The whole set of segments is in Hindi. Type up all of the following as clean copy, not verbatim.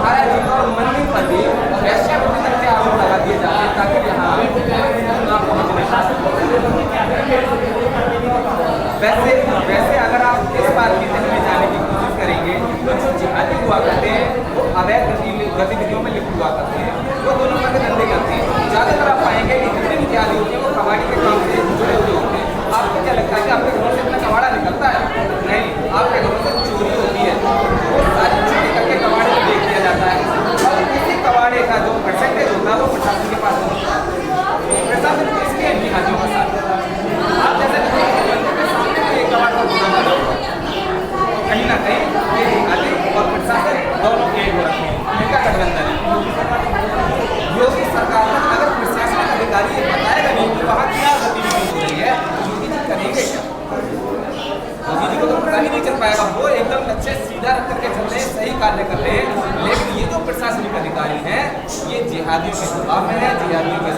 बालाजी और मंदिर पर भी वैश्यावृत्ति तक के आरोप लगा दिए जाते हैं ताकि यहाँ ना पहुँच नहीं वैसे वैसे अगर आप इस बात की तह में जाने की कोशिश करेंगे तो जो जिहादी हुआ करते हैं वो अवैध गतिविधियों में लिप्त हुआ करते हैं, वो दोनों तरह के धंधे करते हैं। ज़्यादातर आप पाएंगे कि जितने भी जिहादी होते हैं वो कबाड़ी के काम से जुड़े हुए होते हैं। आपको क्या लगता है कि आपके घरों से इतना कबाड़ा निकलता है? नहीं, आपके घरों से चोरी होती है, वो सारी चोरी करके कबाड़े में बेच दिया जाता है और इसी कबाड़े का जो परसेंटेज होता है वो प्रशासन के पास होता है। प्रशासन किसके है? जिहादियों का साथ। आप जैसे कहीं ना कहीं ये जिहादी और प्रशासन दोनों एक हो रखे हैं, इनका गठबंधन है। योगी सरकार का अगर प्रशासनिक अधिकारी ये बताएगा नहीं कि वहाँ क्या गतिविधि हो रही है, योगी जी करेंगे क्या? योगी जी को तो पता ही नहीं चल पाएगा। वो एकदम लक्ष्य सीधा रख करके चल रहे हैं, सही कार्य कर रहे हैं, लेकिन ये जो प्रशासनिक अधिकारी हैं ये जिहादियों के दबाव में है, जिहादियों के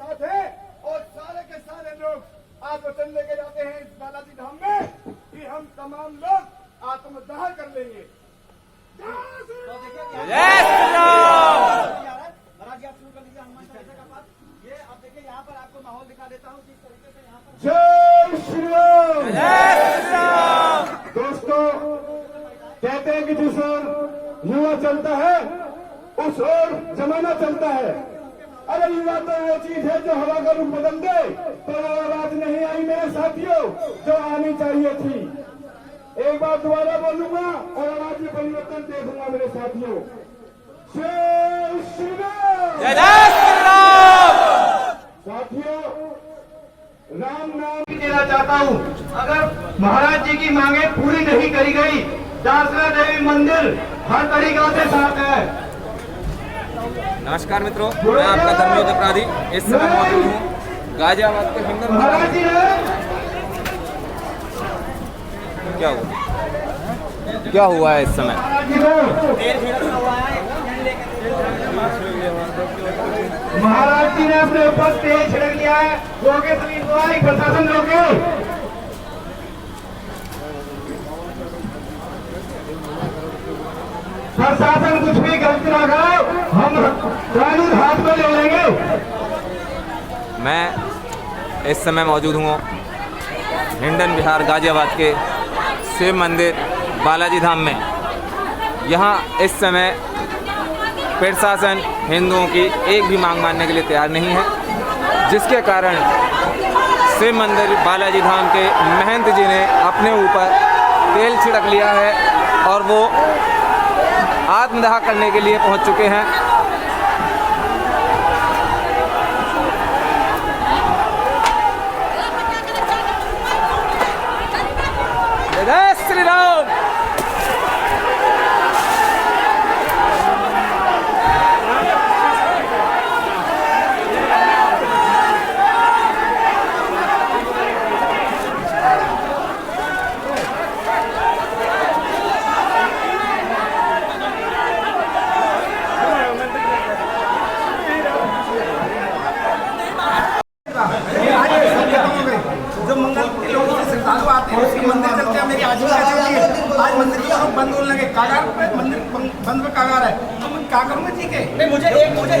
साथ है और सारे के सारे लोग आज वचन लेके जाते हैं इस बालाजी धाम में कि हम तमाम लोग आत्मदाह कर लेंगे। महाराज जी आप शुरू कर लीजिए हनुमान चालीसा का पाठ। ये आप देखिए यहाँ पर आपको माहौल दिखा देता हूँ किस तरीके से यहाँ पर। जय श्री राम। जय श्री राम। दोस्तों, कहते हैं कि जिस ओर युवा चलता है उस ओर जमाना चलता है। अरे युवा तो वो चीज है जो हवा का रूप बदल दे, तो वो आवाज नहीं आई मेरे साथियों जो आनी चाहिए थी। एक बार दोबारा बोलूंगा और आवाज में परिवर्तन देखूंगा मेरे साथियों। जय श्री राम। जय श्री राम। साथियों, राम नाम देना चाहता हूँ। अगर महाराज जी की मांगे पूरी नहीं करी गई, दासरा देवी मंदिर हर तरीका से साथ है। नमस्कार मित्रों, मैं आपका धर्मयोद्ध अपराधी इस समय मौजूद हूँ गाजियाबाद के हिंदन। महाराज जी क्या हुआ है इस समय? महाराज जी ने अपने ऊपर तेल छिड़क लिया है। रोके सभी प्रशासन रोके। प्रशासन कुछ भी गलती ना करे, हम कानून हाथ में ले लेंगे। मैं इस समय मौजूद हूँ हिंडन बिहार गाजियाबाद के शिव मंदिर बालाजी धाम में। यहाँ इस समय प्रशासन हिंदुओं की एक भी मांग मानने के लिए तैयार नहीं है, जिसके कारण शिव मंदिर बालाजी धाम के महंत जी ने अपने ऊपर तेल छिड़क लिया है और वो आत्मदाह करने के लिए पहुंच चुके हैं। जय श्री राम। जो मंगल के लोगों से श्रद्धालु आते हैं उसके मंदिर चलते हैं। मेरी आजीविका चलती है। आज मंदिर की हम बंद होने लगे, कागार पे मंदिर बंद पे कागार है, तो मैं क्या करूँगा? ठीक है, नहीं मुझे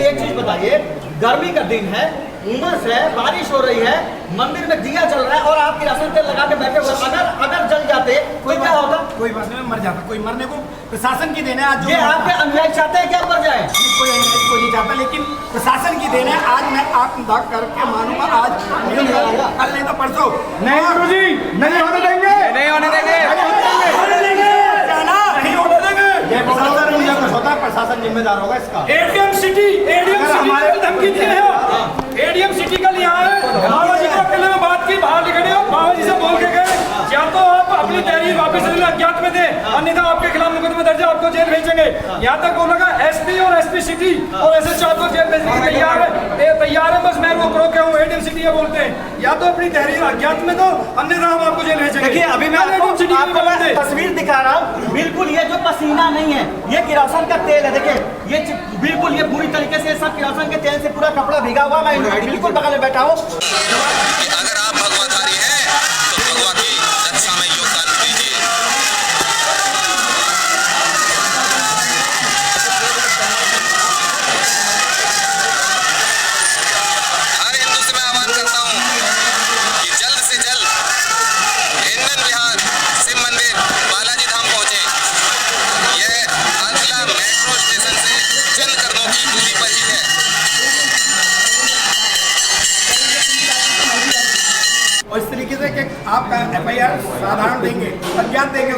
एक चीज बताइए, गर्मी का दिन है, उमस है, बारिश हो रही है, मंदिर में दिया जल रहा है और आप किरासन तेल लगा के बैठे हुए, अगर जल जाते तो क्या होता? कोई बात नहीं, मर जाता। कोई मरने को प्रशासन की देन है। आज ये आपके अनुयायी चाहते हैं क्या मर जाए? कोई नहीं चाहता, लेकिन प्रशासन की देन है। आज मैं आत्मदाह करके मानूंगा। आज कल नहीं तो परसों। नहीं गुरु जी, नहीं होने देंगे, नहीं होने देंगे, नहीं होने देंगे। ये प्रशासन जिम्मेदार होगा इसका। एडीएम सिटी हमारे धमकी दिए हैं। एडीएम सिटी कल यहाँ है, बाबा जी को अकेले में बात की, बाहर निकले और बाबा जी से बोल के गए या तो आप अपनी तहरीर वापस अज्ञात में दें, अन्यथा आपके खिलाफ मुकदमा दर्ज है, आपको जेल भेजेंगे। यहाँ तक बोला का एसपी और एसपी सिटी और SHO आपको जेल भेजने के तैयार है। बस मैं वो रोके हूँ, एडीएम सिटी ये बोलते हैं या तो अपनी तहरीर अज्ञात में दो, अन्यथा हम आपको जेल भेजेंगे। देखिए अभी मैं आपको तस्वीर दिखा रहा हूँ। बिल्कुल ये जो पसीना नहीं है, ये किरोसिन का तेल है। देखिए ये बिल्कुल ये पूरी तरीके से सब किरोसिन के तेल से पूरा कपड़ा भीगा हुआ। मैं बिल्कुल बगल में बैठा हूँ। अगर आप भगवाधारी हैं तो भगवा की रक्षा में योगदान दीजिए।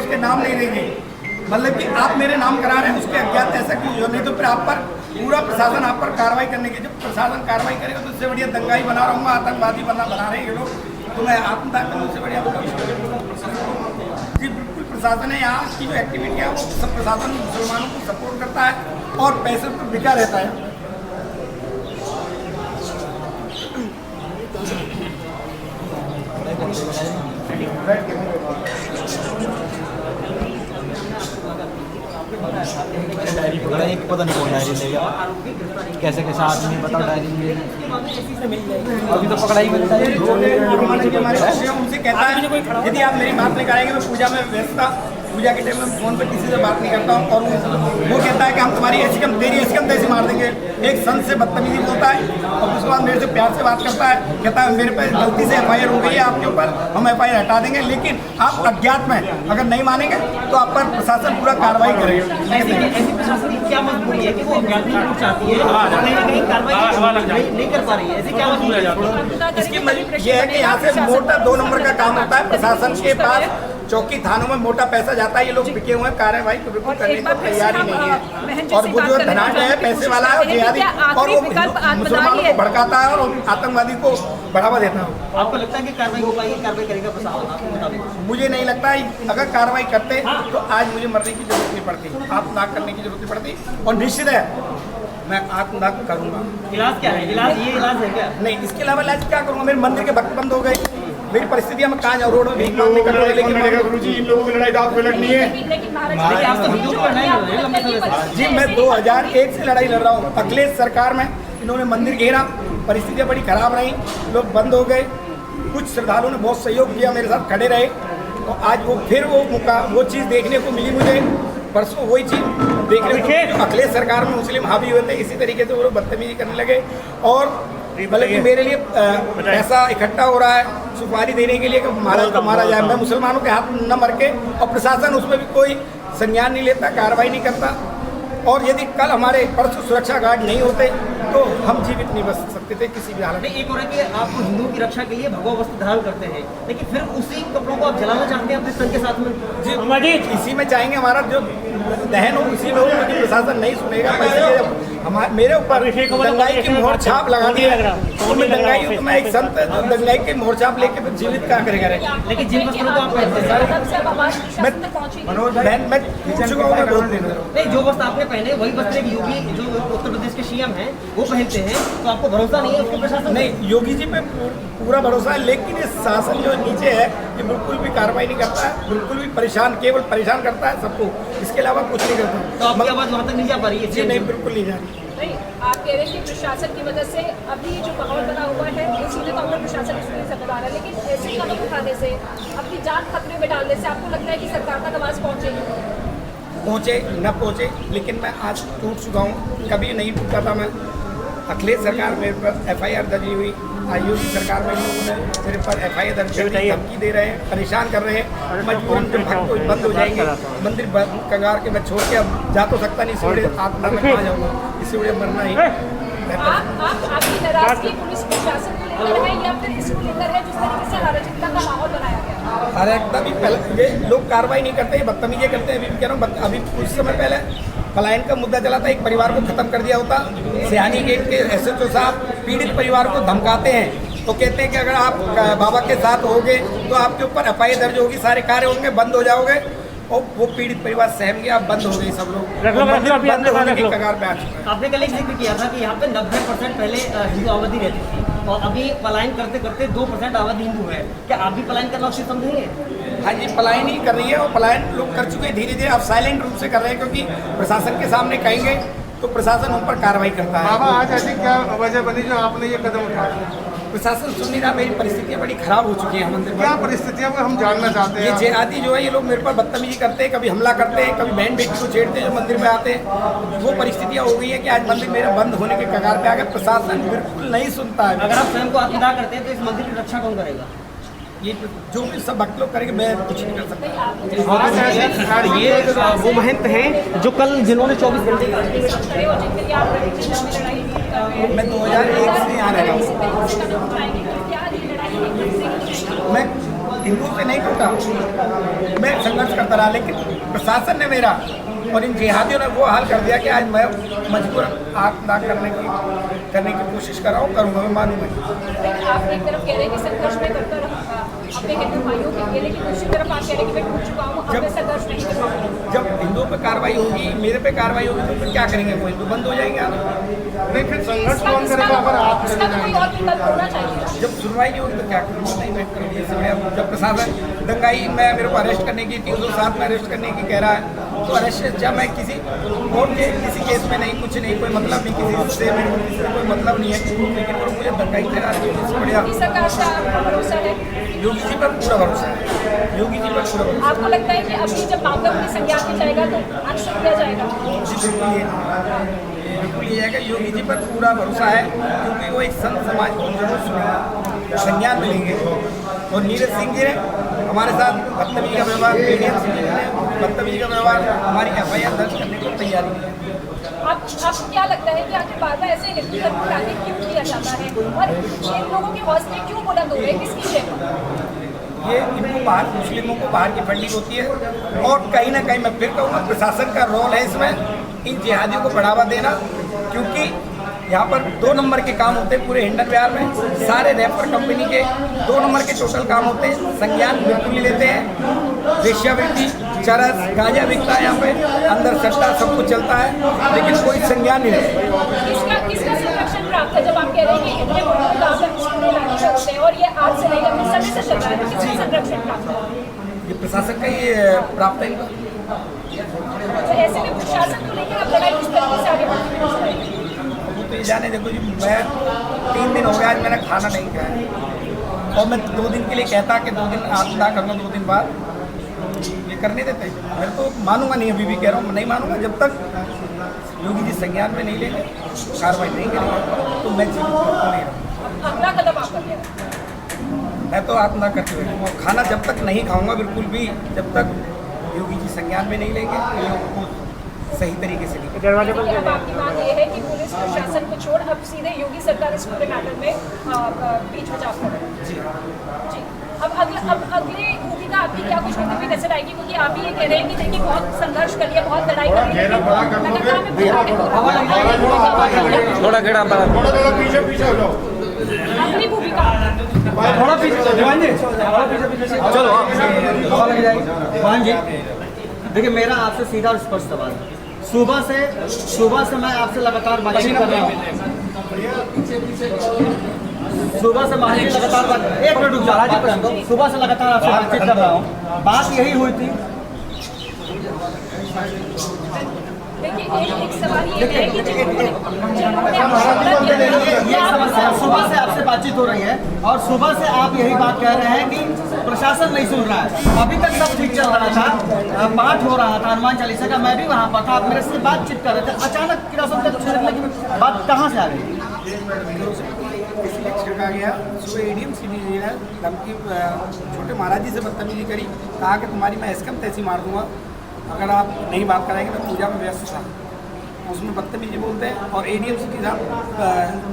उसके नाम नहीं देंगे। मतलब कि आप मेरे नाम करा रहे हैं, उसके अज्ञात ऐसा क्यों? नहीं तो फिर आप पर पूरा प्रशासन आप पर कार्रवाई करने की, जब प्रशासन कार्रवाई करेगा तो उससे बढ़िया दंगाई बना रहूँगा, आतंकवादी बना रहे हैं ये लोग, तो मैं आत्मदाह करने से बढ़िया जी बिल्कुल प्रशासन है यहाँ की जो एक्टिविटी है वो सब प्रशासन मुसलमानों को सपोर्ट करता है और पैसे पर बिका रहता है। पता नहीं कौन डायरी ले गया, कैसे कैसे आदमी बताओ डायरी ले अभी तो पकड़ा ही उनसे कहता है यदि आप मेरी बात नहीं कराएंगे मैं पूजा में व्यस्त था, पूजा के टाइम में फोन पर किसी से बात नहीं करता हूँ, और वो कहता है कि हम तुम्हारी ऐसी कम तेरी ऐसी कम तैसी मार देंगे। एक संत से बदतमीजी बोलता है और उसके बाद मेरे से प्यार से बात करता है, कहता है मेरे पे गलती से FIR हो गई है आपके ऊपर, हम FIR हटा देंगे, लेकिन आप अज्ञात में अगर नहीं मानेंगे तो आप पर प्रशासन पूरा कार्रवाई करेगा। ऐसी प्रशासन की क्या मजबूरी है कि वो अज्ञात में चाहती है कहीं ना कहीं कार्रवाई नहीं कर पा रही है? ऐसी क्या मजबूरी है? इसकी ये है कि यहाँ से मोटा 2 नंबर का काम होता है। प्रशासन के पास चौकी थानों में मोटा पैसा जाता है, ये लोग बिके हुए हैं, कार्रवाई तो बिल्कुल करने को तैयार ही नहीं है। और वो जो धनाढ़ है, पैसे वाला है, जिहादी, और वो मुसलमानों को भड़काता है और आतंकवादी को बढ़ावा देता है। आपको लगता है कि कार्रवाई हो पाएगी, कार्रवाई करेगा प्रशासन आपके मुताबिक? मुझे नहीं लगता है, अगर कार्रवाई करते तो आज मुझे मरने की जरूरत नहीं पड़ती, आत्मदाह करने की जरूरत नहीं पड़ती, और निश्चित है मैं आत्मदाह करूंगा। इलाज क्या है? ये इलाज है क्या? नहीं, इसके अलावा इलाज क्या करूंगा? मेरे मंदिर के भक्त बंद हो गए, मेरी परिस्थिति में कहाँ जाऊँ, रोड में भीख मांगने का, लेकिन गुरुजी इन लोगों की लड़ाई दांत पे लड़नी है। आप तो हिंदू पर नहीं हो रहे लंबे समय से। जी मैं 2001 से लड़ाई लड़ रहा हूँ। अखिलेश सरकार में इन्होंने मंदिर घेरा, परिस्थितियाँ बड़ी खराब रही, लोग बंद हो गए, कुछ श्रद्धालुओं ने बहुत सहयोग किया, मेरे साथ खड़े रहे, और आज वो फिर वो चीज़ देखने को मिली मुझे। परसों वही चीज़ देखने को, अखिलेश सरकार में मुस्लिम हावी हुए थे, इसी तरीके से वो लोग बदतमीजी करने लगे, और मतलब कि मेरे लिए पैसा इकट्ठा हो रहा है सुपारी देने के लिए कि महाराज को मारा जाए। मैं मुसलमानों के हाथ न मर के, और प्रशासन उसमें भी कोई संज्ञान नहीं लेता, कार्रवाई नहीं करता। और यदि कल हमारे परसों सुरक्षा गार्ड नहीं होते तो हम जीवित नहीं बच सकते थे किसी भी हालत में। एक और है कि आप हिंदुओं की रक्षा के लिए भगवा वस्त्र धारण करते हैं, लेकिन फिर उसी कपड़ों को आप जलाना चाहते हैं अपने तन के साथ में। जी इसी में चाहेंगे हमारा जो दहन हो उसी में हो, क्योंकि प्रशासन नहीं सुनेगा। हमारे मेरे ऊपर दंगाई की मोहर छाप लगा दी है, तो मैं दंगाई हूँ, तो मैं एक संत दंगाई की मोहर छाप लेके फिर जीवित क्या करेगा? लेकिन जिन वस्त्रों को आप पहनते हैं, मैं टूट चुका हूँ, मैं बोल देना। नहीं, जो वस्त्र आपने पहने वही वस्त्र एक योगी जो उत्तर प्रदेश के CM हैं वो पहनते हैं, तो आपको भरोसा नहीं है उसके प्रशासन? नहीं, योगी जी पे पूरा भरोसा है, लेकिन ये शासन जो नीचे है ये बिल्कुल भी कार्रवाई नहीं करता है, बिल्कुल भी परेशान, केवल परेशान करता है सबको, इसके अलावा कुछ नहीं करता। तो आपकी आवाज़ वहाँ तक नहीं जा पा रही है? जी नहीं, बिल्कुल नहीं जा रही। नहीं, आप कह रहे हैं कि प्रशासन की वजह से अभी जो माहौल बना हुआ है इसीलिए तो अगर प्रशासन इसमें जिम्मेदार है, लेकिन ऐसे कदम उठाने से, अपनी जान खतरे में डालने से आपको लगता है कि सरकार तक आवाज़ पहुँचे न पहुँचे, लेकिन मैं आज टूट चुका हूँ, कभी नहीं टूटा था मैं। अखिलेश सरकार में FIR दर्ज हुई, आयुष सरकार में लोगों ने मेरे पर FIR दर्ज करके धमकी दे रहे हैं, परेशान कर रहे हैं। मजबूरन जब भक्त बंद हो जाएंगे, मंदिर कगार के मैं छोड़ के अब जा तो सकता नहीं, इसलिए आत्मा में कहाँ जाऊँगा, इसलिए मरना ही। आपकी नाराजगी पुलिस प्रशासन को लेकर है या फिर इसको लेकर है जिस तरीके से अराजकता का माहौल बनाया गया? अराजकता भी पहले, ये लोग कार्रवाई नहीं करते, बदतमीजी करते हैं। अभी भी कह रहा हूँ, अभी कुछ समय पहले पलायन का मुद्दा चला था, एक परिवार को खत्म कर दिया होता। सियानी गेट के SHO साहब पीड़ित परिवार को धमकाते हैं, तो कहते हैं कि अगर आप बाबा के साथ होगे तो आपके ऊपर FIR दर्ज होगी, सारे कार्य होंगे, बंद हो जाओगे। और वो पीड़ित परिवार सहम गया, बंद हो गए सब लोग, बंद होने की कगार पे आ चुका है। आपने कल एक जिक्र किया था कि यहाँ पे 90% पहले हिंदू आबादी रहती थी, और अभी पलायन करते करते 2% आबादी हिंदू है। क्या आप भी पलायन करना उचित समझेंगे? हाँ जी, पलायन ही कर रही है, और पलायन लोग कर चुके हैं, धीरे धीरे अब साइलेंट रूप से कर रहे हैं, क्योंकि प्रशासन के सामने कहेंगे तो प्रशासन उन पर कार्रवाई करता है। बाबा आज ऐसी क्या वजह बनी जो आपने ये कदम उठाया? प्रशासन सुन नहीं रहा, मेरी परिस्थितियाँ बड़ी खराब हो चुकी हैं मंदिर में। क्या परिस्थितियाँ हम जानना चाहते ये हैं। जिहादी जो है ये लोग मेरे पर बदतमीजी करते हैं, कभी हमला करते हैं, कभी बहन बेटी को छेड़ते हैं जो मंदिर में आते हैं। वो परिस्थितियाँ हो गई है कि आज मंदिर मेरा बंद होने के कगार पे आ गया। प्रशासन बिल्कुल नहीं सुनता है। अगर आप स्वयं को आत्मदाह करते हैं तो इस मंदिर की रक्षा कौन करेगा? ये जो भी सब भक्त लोग करेंगे, मैं कुछ नहीं कर सकता। ये वो महंत हैं जो कल जिन्होंने 24 घंटे मैं 2001 से यहाँ रह रहा हूँ। मैं हिंदू से नहीं टूटा, मैं संघर्ष करता रहा, लेकिन प्रशासन ने मेरा और इन जिहादियों ने वो हाल कर दिया कि आज मैं मजबूर आत्मदाह करने की कोशिश कर रहा हूँ, करूँगा, मैं मानूंगा। लेकिन आप एक तरफ कह रहे हैं कि संघर्ष में करता रहूँगा अपने हिंदू भाइयों के लिए, लेकिन दूसरी तरफ आप कह रहे हैं कि मैं टूट चुका हूँ, अब मैं संघर्ष नहीं कर पाऊंगा। जब हिंदुओं पे कार्रवाई होगी, मेरे पे कार्रवाई होगी, तो फिर क्या करेंगे? वो हिंदू बंद हो जाएंगे। नहीं, फिर संघर्ष कौन करेगा अगर आप इसका तो कोई और विकल्प होना चाहिए। जब सुनवाई नहीं होगी तो क्या करूँगा? नहीं मैं करूँगी। जब प्रशासन दंगाई मैं मेरे को अरेस्ट करने की 307 में अरेस्ट करने की कह रहा है, तो अरेस्ट जब मैं किसी कोर्ट के किसी केस में नहीं, कुछ नहीं, कोई मतलब नहीं, किसी से मेरे को किसी से कोई मतलब नहीं है, लेकिन वो मुझे दंगाई करा रही है। बढ़िया योगी सरकार से आपका भरोसा है? योगी जी पर पूरा भरोसा है, योगी जी पर पूरा भरोसा। आपको लगता है कि अभी जब मामला अपनी संज्ञान में जाएगा तो एक्शन लिया जाएगा? बिल्कुल ये है कि योगी जी पर पूरा भरोसा है, क्योंकि वो एक संत समाज को जरूर सुनेंगे, संज्ञान मिलेंगे। और नीरज सिंह जी ने हमारे साथ बदतमीजी का व्यवहार, बदतमीजी का व्यवहार, हमारी FIR दर्ज करने को तैयारी की है। आपको क्या लगता है कि आखिर बार बार ऐसे हिंदू धर्म को आगे क्यों किया जाता है और इन लोगों के हौसले क्यों बुलंद हो रहे हैं, किसकी जय? ये इनको बाहर, मुस्लिमों को बाहर की फंडिंग होती है, और कहीं ना कहीं मैं फिर कहूँगा प्रशासन का रोल है इसमें, इन जिहादियों को बढ़ावा देना, क्योंकि यहाँ पर 2 नंबर के काम होते हैं पूरे हिंडन बिहार में। सारे रैपर कंपनी के 2 नंबर के टोटल काम होते हैं, संज्ञान बिल्कुल नहीं लेते हैं। वेश्यावृत्ति, चरस, गांजा बिकता है यहाँ पे, अंदर सट्टा सब कुछ चलता है, लेकिन कोई संज्ञान नहीं लेते। किसका संरक्षण प्राप्त है? जब आप कह रहे हैं कि इतने मुल्क होते हैं और ये आज से नहीं लंबे समय से चल रहा है, तो किसका संरक्षण प्राप्त है? ये प्रशासन का ये प्राप्त है। तो ऐसे में प्रशासन को लेकर आप लड़ाई किस तरीके से आगे बढ़ती है? तो ये जाने देखो जी, मैं 3 दिन हो गया आज मैंने खाना नहीं खाया, और मैं 2 दिन के लिए कहता कि 2 दिन आत्मदाह करूँगा, 2 दिन बाद ये करने देते। मैं तो मानूंगा नहीं, अभी भी कह रहा हूँ नहीं मानूंगा, जब तक योगी जी संज्ञान में नहीं लेंगे, कार्रवाई नहीं करेंगे, तो मैं जीवित नहीं रहूँगा। अगला कदम आपका क्या है? मैं तो आत्मदाह करके बैठूँगा, खाना जब तक नहीं खाऊंगा बिल्कुल भी, जब तक योगी जी संज्ञान में नहीं लेंगे, लोगों को सही तरीके से नहीं। देखिए, अब आपकी मांग ये है कि पुलिस प्रशासन को छोड़ अब सीधे योगी सरकार इस पूरे मैटर में बीच बचाव करें। जी, अब अगले भूमिका आपकी क्या कुछ होती हुई नजर आएगी? क्योंकि आप ही ये कह रहे हैं कि देखिए बहुत संघर्ष कर लिया, बहुत लड़ाई कर ली, थोड़ा घेरा थोड़ा पीछे हो जाओ। अगली भूमिका थोड़ा पीछे चलो हवा लग जाएगी। मोहन जी, देखिए मेरा आपसे सीधा और स्पष्ट सवाल है। सुबह से मैं आपसे लगातार बातचीत कर रहा हूँ, सुबह से मोहन जी लगातार एक मिनट रुक जाओ, सुबह से लगातार आपसे बातचीत कर रहा हूँ, बात यही हुई थी। देखिए एक सवाल ये है कि ये समस्या सुबह से आपसे बातचीत हो रही है, और सुबह से आप यही बात कह रहे हैं कि प्रशासन नहीं सुन रहा है। अभी तक सब ठीक चल रहा था, पाठ हो रहा था हनुमान चालीसा का, मैं भी वहाँ पर था, आप मेरे से बातचीत कर रहे थे, अचानक किरोसिन तक छिड़कने की बात कहाँ से आ गई? छिड़का गया। सुबह ADM सिटी ने धमकी, छोटे महाराज जी से बदतमीजी करी, कहा कि तुम्हारी मैं एसकम तैसी मार दूंगा अगर आप नहीं बात कराएंगे। तो पूजा में व्यस्त था, उसमें बदतमीजी बोलते हैं, और ADM सिटी साहब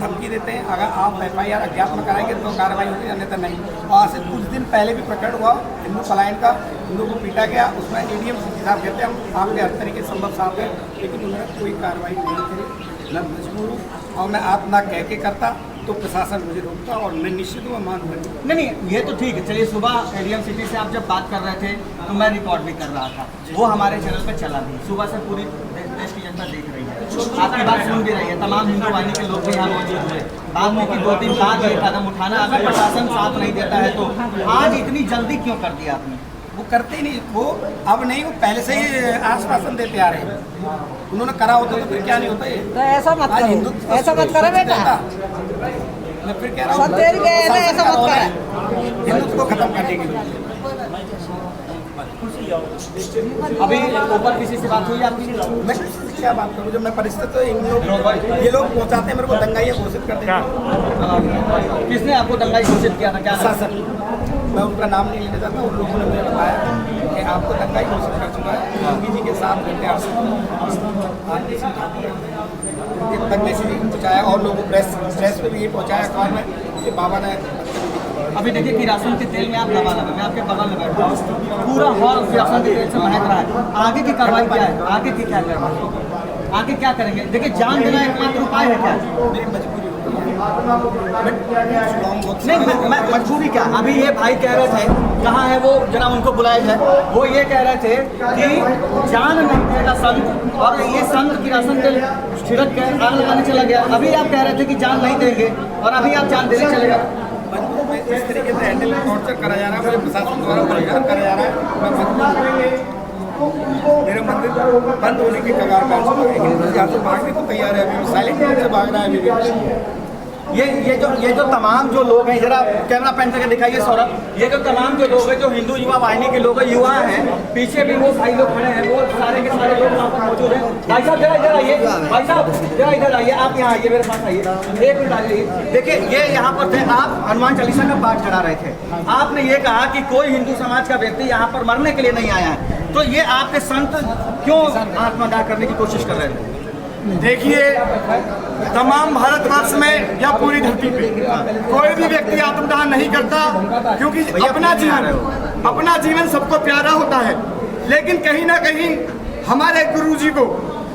धमकी देते हैं अगर आप FIR अज्ञात में कराएंगे तो कार्रवाई होगी, अन्यथा नहीं। और आज से कुछ दिन पहले भी प्रकरण हुआ हिंदू पलायन का, हिंदू को पीटा गया, उसमें ADM सिटी साहब कहते हैं हम आपके हर तरीके संभव साफ है, लेकिन उन्होंने कोई कार्रवाई नहीं करी। मैं मजबूर हूँ, और मैं आत्मदाह कह के करता तो प्रशासन मुझे रोकता, और मैं निश्चित हूँ मानूंगा। नहीं, ये तो ठीक है। चलिए, सुबह ADM सिटी से आप जब बात कर रहे थे तो मैं रिकॉर्ड भी कर रहा था, वो हमारे चैनल पे चला भी, सुबह से पूरी देश की जनता देख रही है, आपकी बात सुन भी रही है, तमाम हिंदू वाहिनी के लोग भी यहाँ मौजूद हुए। बाद में कि 2 दिन बाद ये कदम उठाना, अगर प्रशासन साथ नहीं देता है तो आज इतनी जल्दी क्यों कर दिया आपने? वो करते ही नहीं, वो अब नहीं, वो पहले से ही आश्वासन देते आ रहे हैं। उन्होंने करा होता तो फिर क्या नहीं होता? तो ऐसा मत करो, ऐसा मत करो बेटा, मैं फिर कह रहा हूँ ऐसा मत करो, हिंदुत्व को खत्म करने के लिए। अभी ऊपर किसी से बात हुई आपकी? मैं क्या बात करूँ, जब मैं परिस्थिति तो ये लोग पहुँचाते हैं मेरे को, दंगाई घोषित करते हैं। किसने आपको दंगाई घोषित किया था? क्या शासन, मैं उनका नाम नहीं लेना चाहता, उन लोगों ने मुझे बताया कि आपको दंगाई घोषित कर चुका है योगी जी के साथ रहते तक मैसेज पहुँचाया, और लोगों को प्रेस पे भी ये पहुँचाया अखबार में कि बाबा ने अभी देखिए किरासन के तेल में आप लबालब है, मैं आपके बगल में बैठा हूँ, पूरा हॉल किरासन के तेल से महक रहा है। आगे की कार्रवाई क्या है, आगे की क्या कार्रवाई, आगे क्या करेंगे? देखिए जान देना एकमात्र उपाय है क्या? मेरी मजबूरी नहीं मैं मजबूरी क्या, अभी ये भाई कह रहे थे, कहाँ है वो, जरा उनको बुलाया जाए। वो ये कह रहे थे कि जान नहीं देगा संत, और ये संत किरासन तेल छिड़क कर आग लगाने चला गया। अभी आप कह रहे थे कि जान नहीं देंगे और अभी आप जान देने चले गए। बंदूकों में इस तरीके से हैंडल टॉर्चर करा जा रहा है, मुझे प्रशासन द्वारा परेशान करा जा रहा है। मैं मेरा मंदिर बंद होने की कगार पर आ चुका है, हिंदू यहाँ से भागने को तैयार है, अभी साइलेंट रूप से भाग रहा है अभी। ये जो तमाम जो लोग हैं, जरा कैमरा पेन करके दिखाइए सौरभ, ये जो तमाम जो लोग हैं, जो हिंदू युवा वाहिनी के लोग हैं, युवा हैं, पीछे भी वो भाई लोग खड़े हैं, वो सारे के सारे लोग वहाँ पर मौजूद हैं। भाई साहब जरा इधर आइए, भाई साहब जरा इधर आइए, आप यहाँ आइए, मेरे पास आइए, एक मिनट आइए। देखिए ये यहाँ पर थे, आप हनुमान चालीसा का पाठ करा रहे थे, आपने ये कहा कि कोई हिंदू समाज का व्यक्ति यहाँ पर मरने के लिए नहीं आया है, तो ये आपके संत क्यों आत्मदाह करने की कोशिश कर रहे थे? देखिए, तमाम भारतवर्ष में या पूरी धरती पे कोई भी व्यक्ति आत्मदाह नहीं करता, क्योंकि अपना जीवन सबको प्यारा होता है। लेकिन कहीं ना कहीं हमारे गुरुजी को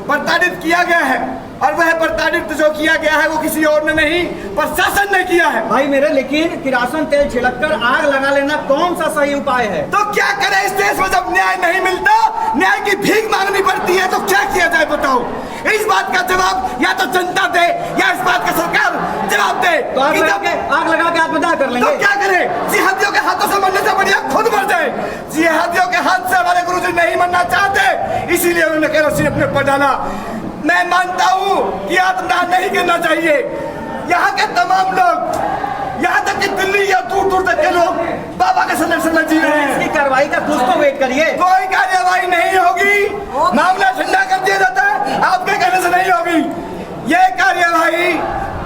प्रताड़ित किया गया है, और वह प्रताड़ित जो किया गया है वो किसी और ने नहीं, प्रशासन ने किया है। भाई मेरे, लेकिन किरासन तेल छिड़ककर आग लगा लेना कौन सा सही उपाय है? तो क्या करें इस देश में जब न्याय नहीं मिलता, न्याय की भीख मांगनी पड़ती है, तो क्या किया जाए बताओ? इस बात का जवाब या तो जनता दे या इस बात का सरकार जवाब दे। तो आग लगा के आत्मदाह कर लेंगे। तो क्या करें? जिहादियों के हाथों से मरने से बढ़िया खुद मर जाए। जिहादियों के हाथ से हमारे गुरुजी नहीं मरना चाहते, इसीलिए उन्होंने केरोसिन अपने ऊपर डाला। मैं मानता हूँ कि आत्मदाह नहीं करना चाहिए। यहाँ के तमाम लोग, यहाँ तक कि दिल्ली या दूर दूर तक के लोग बाबा के संरक्षण में जी रहे हैं। इसकी कार्रवाई का कुछ तो वेट करिए। कोई कार्रवाई नहीं होगी, मामला ठंडा कर दिया जाता है, आपके कहने से नहीं होगी ये कार्रवाई।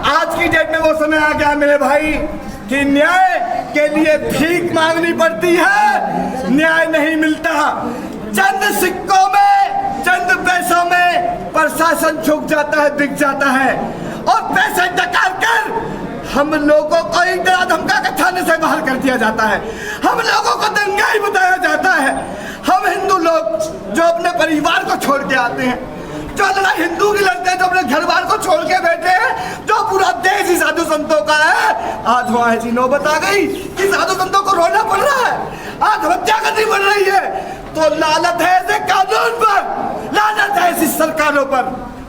आज की डेट में वो समय आ गया मेरे भाई कि न्याय के लिए भीख मांगनी पड़ती है, न्याय नहीं मिलता। चंद सिक्कों में, चंद पैसों में प्रशासन झुक जाता है, बिक जाता है, और पैसे डकार कर हम लोगों को एक डरा धमका के थाने से बाहर कर दिया जाता है, हम लोगों को दंगाई बताया जाता है। हम हिंदू लोग जो अपने परिवार को छोड़ के आते हैं, जो लड़ाई हिंदू की लड़ते हैं, जो अपने घर बार को छोड़ के बैठे हैं, जो पूरा देश ही साधु संतों का है, आज वहाँ ऐसी नौबत आ गई कि साधु संतों को रोना पड़ रहा है, आज हत्या करनी पड़ रही है। तो लानत है ऐसे कानून पर, लानत है ऐसी सरकारों पर।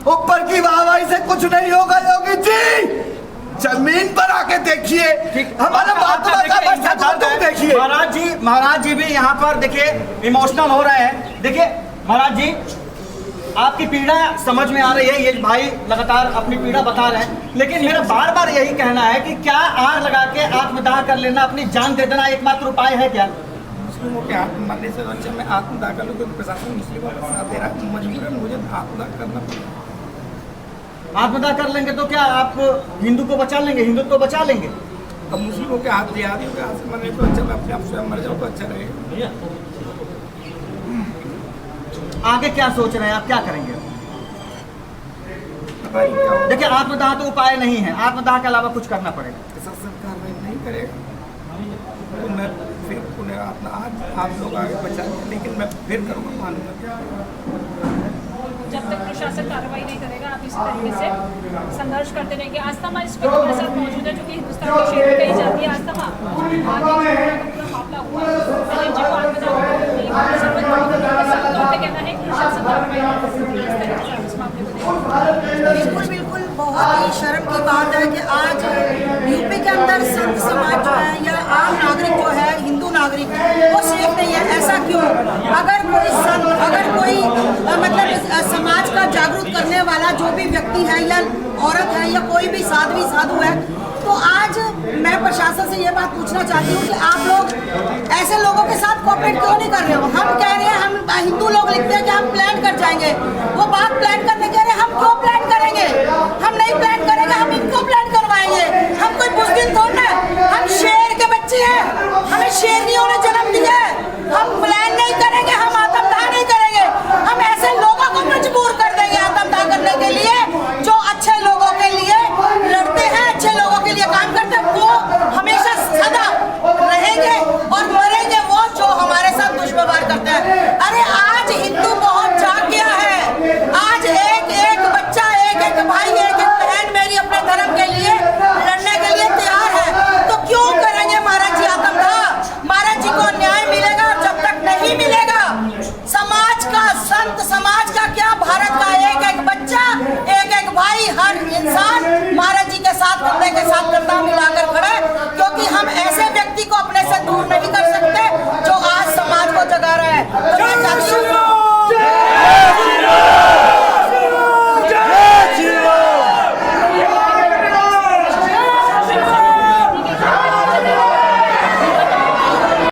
ऊपर की वाहवाही से कुछ नहीं होगा योगी जी, जमीन पर आके देखिए, हमारा देखिए। महाराज जी भी यहाँ पर देखिए इमोशनल हो रहे हैं। देखिए महाराज जी, आपकी पीड़ा समझ में आ रही है, ये भाई लगातार अपनी पीड़ा बता रहे हैं, लेकिन मेरा बार बार यही कहना है कि क्या आग लगा के आत्मदाह कर लेना, अपनी जान दे देना एकमात्र उपाय है क्या? मुस्लिमों के हाथ में मरने से अच्छा मैं आत्मदाह कर लूँ, क्योंकि प्रशासन मुस्लिमों का साथ दे रहा है, मजबूरन मुझे आत्मदाह करना पड़ेगा। आत्मदाह कर लेंगे तो क्या आप हिंदू को बचा लेंगे, हिंदुत्व को बचा लेंगे? अब मुस्लिमों के हाथ, जिहादियों के हाथ से मरने तो अच्छा, मैं अपने आप स्वयं मर जाऊँ तो अच्छा रहेगा। आगे क्या सोच रहे हैं आप, क्या करेंगे? देखिए आत्मदाह तो उपाय नहीं है, आत्मदाह के अलावा कुछ करना पड़ेगा। प्रशासन कार्रवाई नहीं करेगा तो मैं फिर पुनः अपना आप लोग आगे बचा, लेकिन मैं फिर करूँगा, मानूंगा। जब तक प्रशासन कार्रवाई नहीं करेगा आप इसी तरीके से संघर्ष करते रहेंगे। आस्थमा इस वक्त हमारे साथ मौजूद है, जो कि हिंदुस्तान के क्षेत्र कही जाती है। आस्थमा आगे पूरा मामला हुआ, जी को आत्मदाह कहना है कि प्रशासन कार्रवाई इस मामले को बिल्कुल बिल्कुल बहुत ही शर्म की बात है कि आज यूपी के अंदर संत समाज जो है या आम नागरिक जो है, हिंदू नागरिक, वो सेफ नहीं है। ऐसा क्यों? अगर कोई संत, अगर कोई मतलब समाज का जागरूक करने वाला जो भी व्यक्ति है या औरत है या कोई भी साधु है, तो आज मैं प्रशासन से ये बात पूछना चाहती हूँ कि आप लोग ऐसे लोगों के साथ कोऑपरेट क्यों नहीं कर रहे हो? हम कह रहे हैं, हम हिंदू लोग लिखते हैं कि हम प्लान कर जाएंगे, वो बात